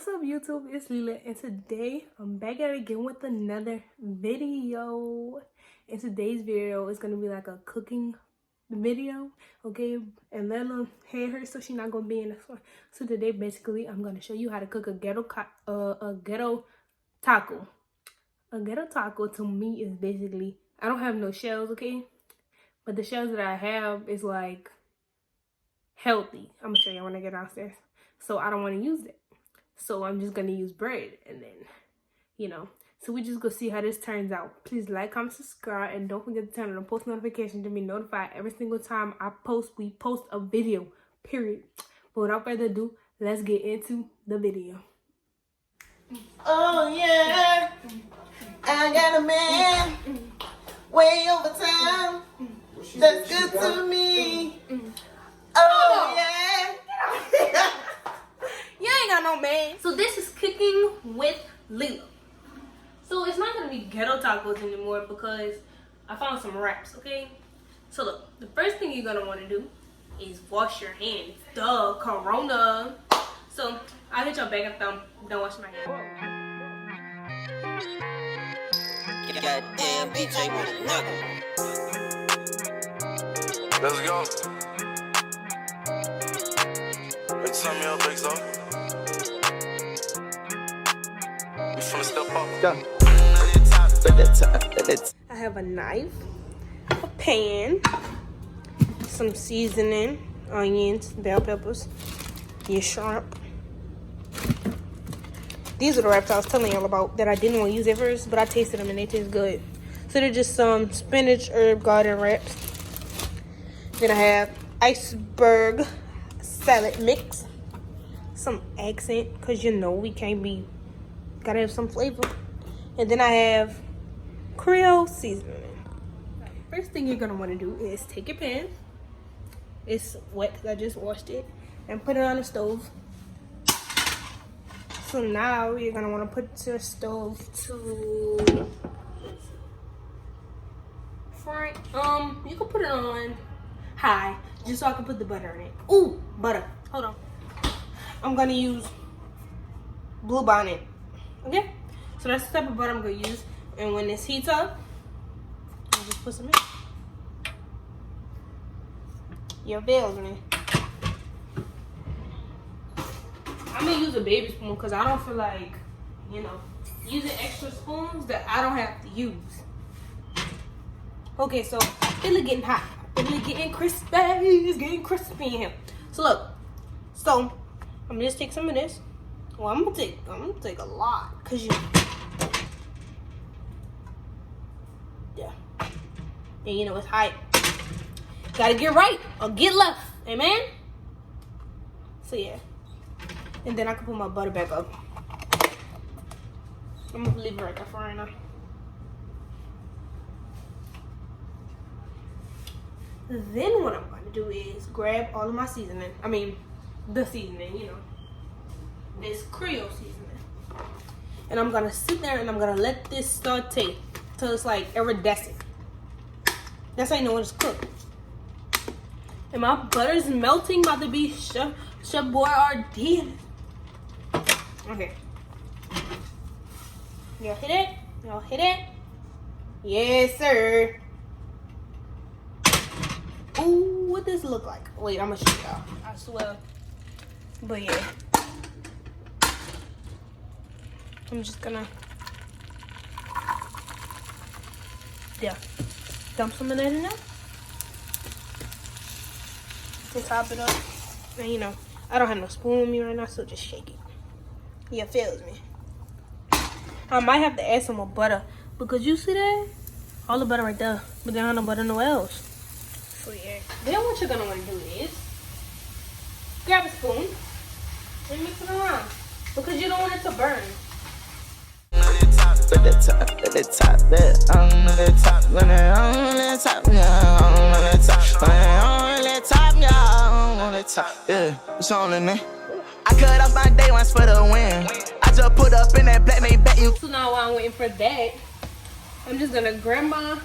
What's up, YouTube? It's Lila, and today I'm back at it again with another video. In today's video, it's gonna be like a cooking video, okay? And Layla hair hurts, so she's not gonna be in this one. So today, basically, I'm gonna show you how to cook a ghetto taco. A ghetto taco to me is basically, I don't have no shells, okay? But the shells that I have is like healthy. I'm gonna show you when I get downstairs. So I don't want to use it. So I'm just gonna use bread, and then, you know. So we just go see how this turns out. Please like, comment, subscribe, and don't forget to turn on the post notification to be notified every single time we post a video, period. But without further ado, let's get into the video. Oh yeah, I got a man way over time. That's good to me. Oh yeah. You ain't got no man. So this is cooking with Lila. So it's not gonna be ghetto tacos anymore because I found some wraps, okay? So look, the first thing you're gonna wanna do is wash your hands. Duh, Corona. So I'll hit y'all back after I'm done washing my hands. Goddamn DJ with a nugget. Let's go. Make some meal, big so. We finna step up. Go. I have a knife, a pan, some seasoning, onions, bell peppers, your shrimp. These are the wraps I was telling y'all about that I didn't want to use at first, but I tasted them and they taste good. So they're just some spinach herb garden wraps. Then I have iceberg salad mix, some accent, because you know we can't be, gotta have some flavor. And then I have Creole seasoning. First thing you're gonna want to do is take your pan. It's wet because I just washed it, and put it on the stove. So now you're gonna want to put your stove to front. You can put it on high just so I can put the butter in it. Ooh, butter. Hold on. I'm gonna use Blue Bonnet. Okay. So that's the type of butter I'm gonna use. And when this heats up, I'll just put some in. Your bills, man. I'm gonna use a baby spoon because I don't feel like, you know, using extra spoons that I don't have to use. Okay, so it's getting hot. It's getting crispy. It's getting crispy in here. So look. So I'm gonna just take some of this. Well, I'm gonna take a lot, cause and you know it's hot. Gotta get right or get left, amen. So yeah, and then I can put my butter back up. I'm gonna leave it right there for right now. Then what I'm gonna do is grab all of my seasoning. I mean, the seasoning, you know. This Creole seasoning, and I'm gonna sit there and I'm gonna let this saute till it's like iridescent. That's how you know when it's cooked. And my butter's melting, about to be chef boy RD. Okay, y'all hit it? Y'all hit it? Yes, sir. Ooh, what does it look like? Wait, I'm gonna show y'all. I swear. But yeah. I'm just gonna, dump some of that in there to top it up. And you know, I don't have no spoon with me right now, so just shake it. Yeah, it feels me. I might have to add some more butter because you see that? All the butter right there, but there ain't no butter nowhere else. So yeah. Then what you're gonna want to do is grab a spoon and mix it around because you don't want it to burn. At the top, at the top, on the top, when they're on the top, yeah, on the top, when they're on the top, yeah, on the top, yeah, it's on in there. I cut off my day once for the win. I just put up in that black, make bet you. So now while I'm waiting for that, I'm just gonna grab my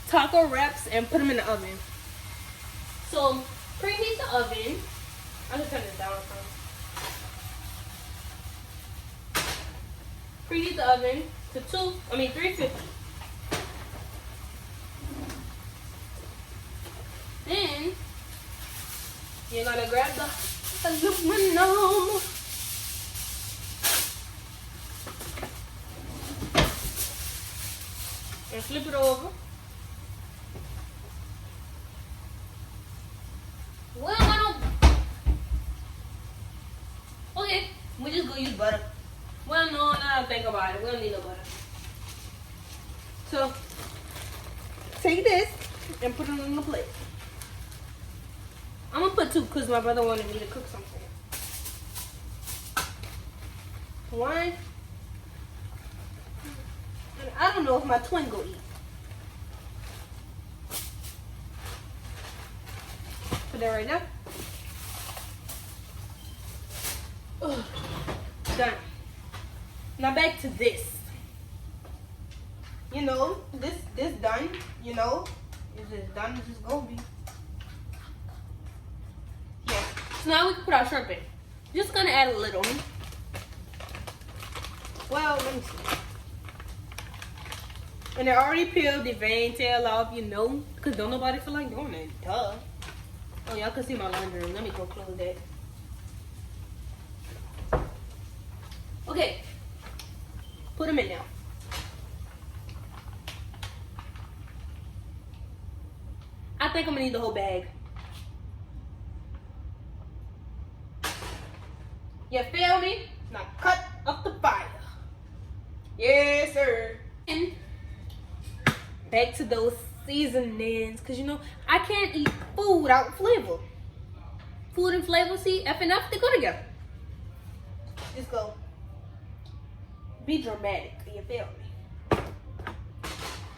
taco wraps and put them in the oven. So preheat the oven. I'll just turn this down first. preheat the oven to 350. Then you're gonna grab the aluminum. And flip it over. Well, I don't. Okay, we just gonna use butter. Well, no, now I think about it. We don't need no butter. So, take this and put it on the plate. I'm gonna put 2 because my brother wanted me to cook something. 1. And I don't know if my twin go eat. Put that right now. Ugh. Done. Now back to this. You know, this done. You know, is it done? It's just gonna be. Yeah. So now we can put our shrimp in. Just gonna add a little. Well, let me see. And I already peeled the vein tail off, you know, because don't nobody feel like doing it. Duh. Oh, y'all can see my laundry room. Let me go close that. Okay. Put them in now. I think I'm going to need the whole bag. You feel me? Now cut up the fire. Yes, sir. And back to those seasonings, because you know I can't eat food without flavor. Food and flavor, see, F and F, they go together. Just go be dramatic, you feel me?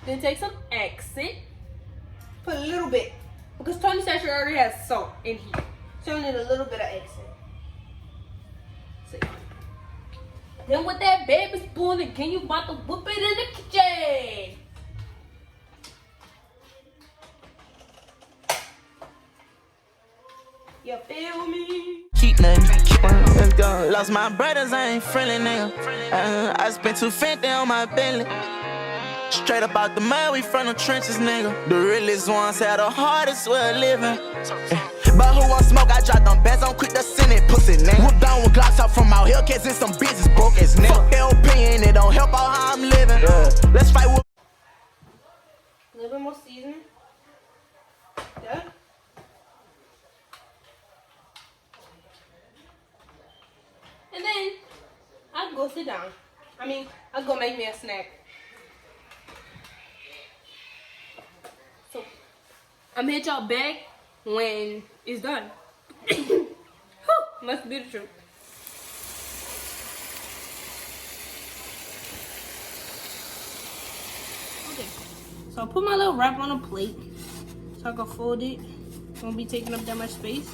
Then take some accent, put a little bit, because Tony Satcher already has salt in here, so you need a little bit of accent. See. Then with that baby spoon, again, you about to whoop it in the kitchen. You feel me? Keep nothing, let's go. Lost my brothers, I ain't friendly, nigga. I spent 250 on my Bentley. Straight up out the mud, we from the trenches, nigga. The realest ones had the hardest way of living. But who want smoke? I dropped them bands on quick to send it, pussy, nigga. Whoop down with Glocks out from out here, cats in some business, broke ass nigga. Fuck their opinion, it don't help out how I'm living. Let's fight with. A little bit more seasoning. Yeah. And then I'll go sit down. I'll go make me a snack. So I'm hit y'all back when it's done. Must be the truth. Okay, so I'll put my little wrap on a plate so I can fold it. Won't be taking up that much space.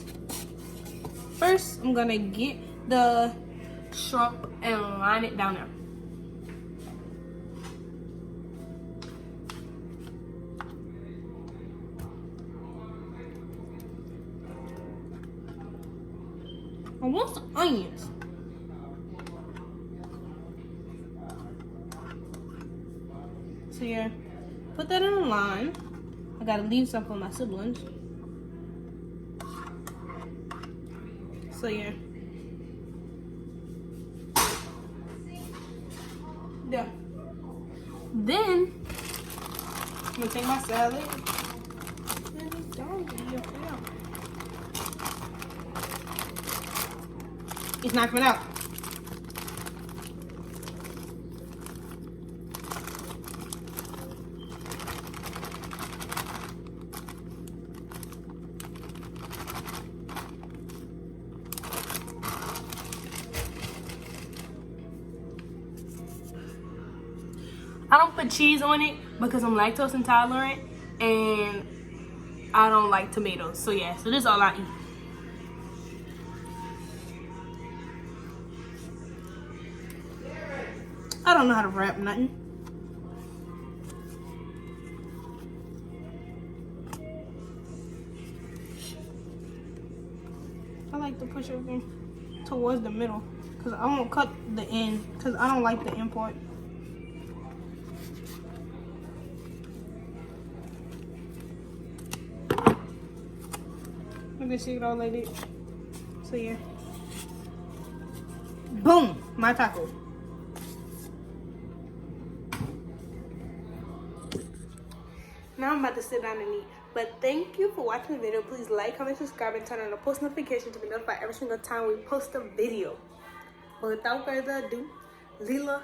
First, I'm gonna get the shrimp and line it down there. I want some onions. So yeah, put that in a line. I gotta leave some for my siblings. So yeah. Yeah. Then I'm gonna take my salad. It's not coming out. I don't put cheese on it because I'm lactose intolerant and I don't like tomatoes. So yeah, so this is all I eat. I don't know how to wrap nothing. I like to push everything towards the middle Because I won't cut the end. Because I don't like the end part. Let me see it all like this. So yeah. Boom! My taco. Now I'm about to sit down and eat. But thank you for watching the video. Please like, comment, subscribe, and turn on the post notification to be notified every single time we post a video. But without further ado, Leila